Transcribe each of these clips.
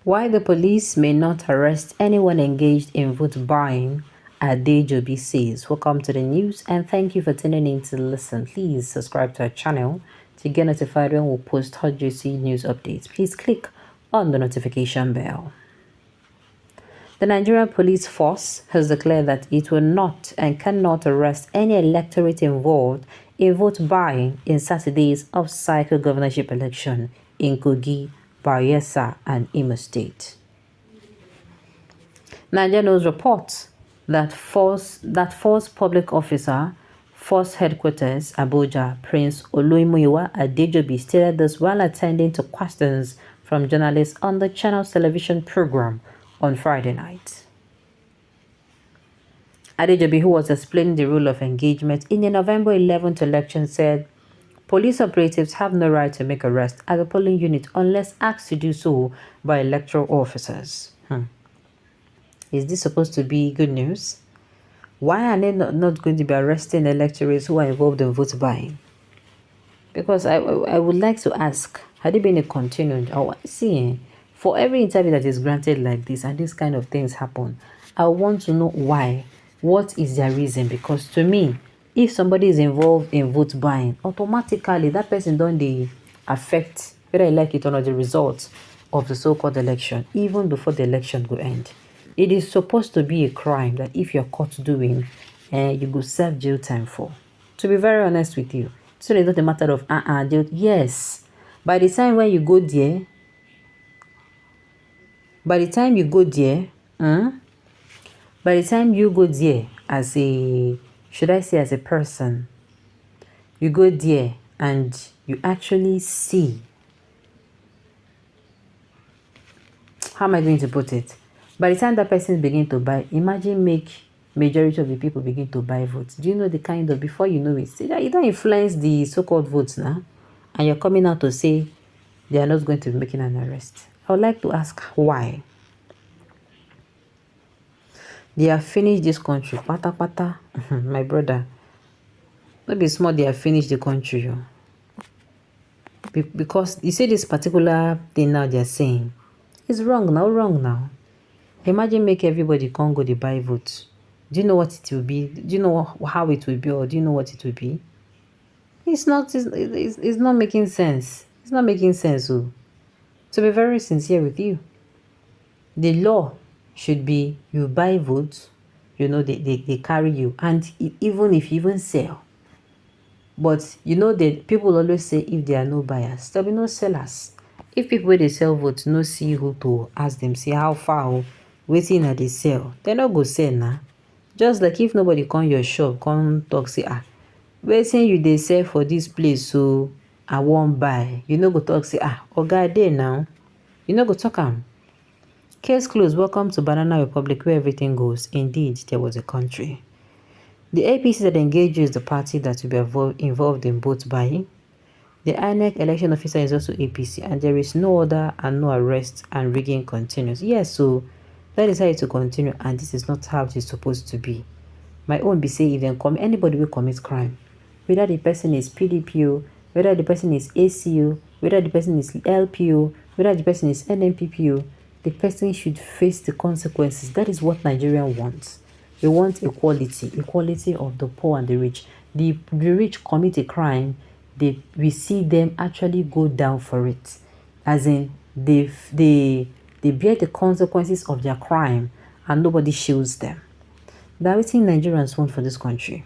Why the police may not arrest anyone engaged in vote buying, Adejobi says. Welcome to the news and thank you for tuning in to listen. Please subscribe to our channel to get notified when we post hot juicy news updates. Please click on the notification bell. The Nigerian Police Force has declared that it will not and cannot arrest any electorate involved in vote buying in Saturday's off-cycle governorship election in Kogi, Bayelsa, and Imo State. Nigeria News reports that Force Public Officer, Force Headquarters, Abuja, Prince Oluimoyiwa Adejobi stated this while attending to questions from journalists on the channel's television program on Friday night. Adejobi, who was explaining the rule of engagement in the November 11th election, said police operatives have no right to make arrests at the polling unit unless asked to do so by electoral officers. Is this supposed to be good news? Why are they not going to be arresting electors who are involved in vote buying? Because I would like to ask, had it been a continued, for every interview that is granted like this and this kind of things happen, I want to know why. What is their reason? Because to me, if somebody is involved in vote buying, automatically that person don't affect, whether I like it or not, the results of the so-called election, even before the election will end. It is supposed to be a crime that if you're caught doing, you go serve jail time for. To be very honest with you, so it's not a matter of jail. Yes, by the time when you go there, as a, should I say as a person, you go there and you actually see, how am I going to put it? By the time that person begin to buy, imagine make majority of the people begin to buy votes. Do you know the kind of, before you know it, you don't influence the so-called votes now, and you're coming out to say they are not going to be making an arrest. I would like to ask why. They have finished this country. Pata pata, my brother. Maybe small, they have finished the country. Because you see this particular thing now they're saying, it's wrong now. Imagine make everybody can't go to buy votes. Do you know what it will be? Do you know how it will be, or do you know what it will be? It's not making sense. It's not making sense. So, to be very sincere with you, the law should be you buy votes, they carry you, and even if you even sell. But that people always say if there are no buyers, there'll be no sellers. If people wey dey sell votes no see who to ask them, see how far waiting at they sell, they not go sell now. Just like if nobody come your shop, come talk, say, wetin you dey sell for this place, so I won't buy. You no go talk, say, oga dey now. You no go talk am. Case closed. Welcome to Banana Republic, where everything goes. Indeed, there was a country. The APC that engaged is the party that will be involved in vote buying. The INEC election officer is also APC, and there is no order and no arrest, and rigging continues. Yes, so that is how it will continue, and this is not how it is supposed to be. My own be say, if anybody will commit crime, whether the person is PDPO, whether the person is ACO, whether the person is LPO, whether the person is NNPPO, the person should face the consequences. That is what Nigerian wants. We want equality of the poor and the rich. The rich commit a crime, we see them actually go down for it. As in, they bear the consequences of their crime and nobody shields them. That's what Nigerians want for this country.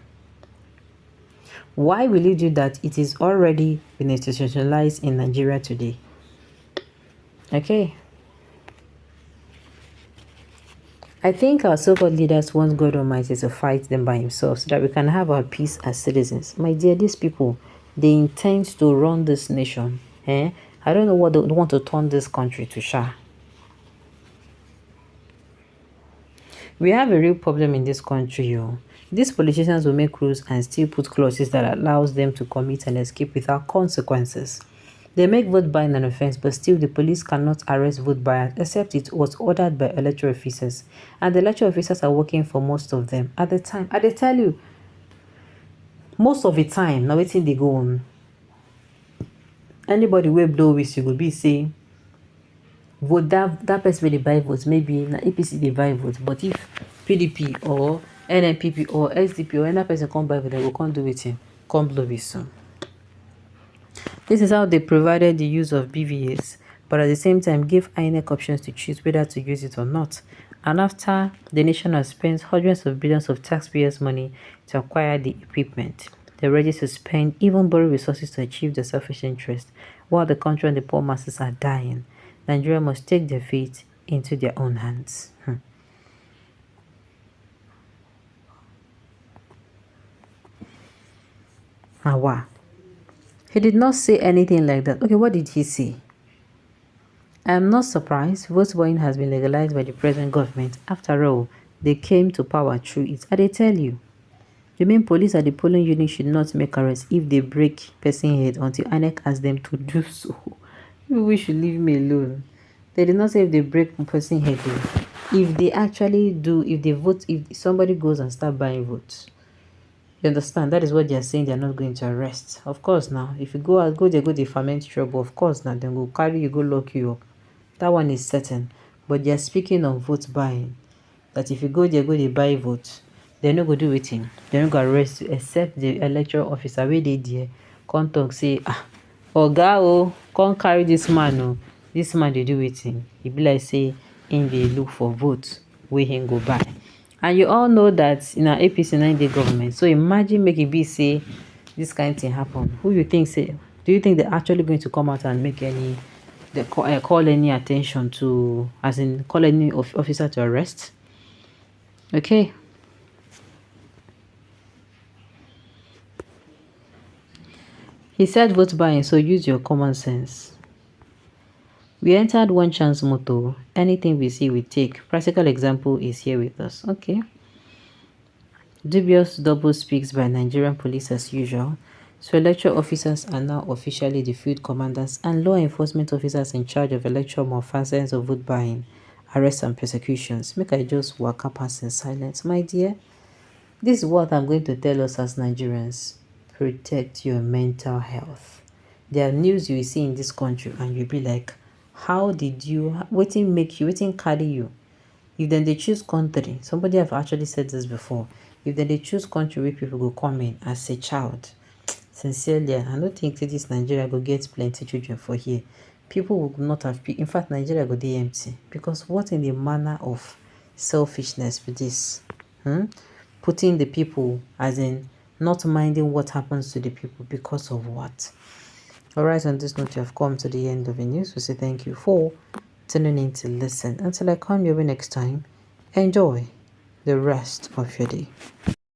Why will you do that? It is already been institutionalized in Nigeria today. Okay. I think our so-called leaders want God Almighty to fight them by himself so that we can have our peace as citizens. My dear, these people, they intend to run this nation. I don't know what they want to turn this country to, Sha. We have a real problem in this country, These politicians will make rules and still put clauses that allows them to commit and escape without consequences. They make vote buying an offense, but still the police cannot arrest vote buyers except it was ordered by electoral officers. And the electoral officers are working for most of them. At the time, I tell you, most of the time, now waiting they go on. Anybody will blow whistle, you go be say, vote that person wey dey buy vote, maybe na APC dey buy vote, but if PDP or NNPP or SDP or another person come buy vote, dem go come do wetin, come blow whistle. This is how they provided the use of BVAs, but at the same time gave INEC options to choose whether to use it or not. And after the nation has spent hundreds of billions of taxpayers' money to acquire the equipment, they're ready to spend, even borrow resources to achieve their selfish interest, while the country and the poor masses are dying. Nigeria must take their fate into their own hands. Wow. He did not say anything like that. Okay, what did he say? I am not surprised. Vote buying has been legalized by the present government. After all, they came to power through it. And they tell you, the main police at the polling unit should not make arrests if they break person head until INEC asks them to do so. We should leave me alone. They did not say if they break person head. If they actually do, if they vote, if somebody goes and start buying votes. You understand? That is what they are saying. They are not going to arrest. Of course, now, if you go out, go there, go the ferment trouble. Of course, now, then go carry you, go lock you up. That one is certain. But they are speaking on vote buying. That if you go there, go they buy vote, they're not going to do anything. They're not going to arrest you, except the electoral officer where they there. Come talk, say, Oga, oh, come carry this man, oh. This man, they do anything. He be like, say, in they look for votes, where he go buy. And you all know that in our APC 9-day government. So imagine make it be say this kind of thing happen. Who you think say? Do you think they're actually going to come out and make any, call any attention to, as in call any officer to arrest? Okay. He said vote buying, so use your common sense. We entered one chance motto. Anything we see, we take. Practical example is here with us. Okay. Dubious double speaks by Nigerian police as usual. So electoral officers are now officially the field commanders and law enforcement officers in charge of electoral malfeasance of vote buying, arrests and persecutions. Make I just walk up pass in silence, my dear. This is what I'm going to tell us as Nigerians. Protect your mental health. There are news you will see in this country and you'll be like, how did you, waiting make you, waiting carry you? If then they choose country, somebody have actually said this before. If then they choose country where people go come in as a child, sincerely, I don't think that this Nigeria go get plenty children for here. People would not have, in fact, Nigeria go dey empty. Because what in the manner of selfishness with this? Putting the people, as in not minding what happens to the people because of what? Alright, on this note, you have come to the end of the news. We say thank you for tuning in to listen. Until I come your way next time, enjoy the rest of your day.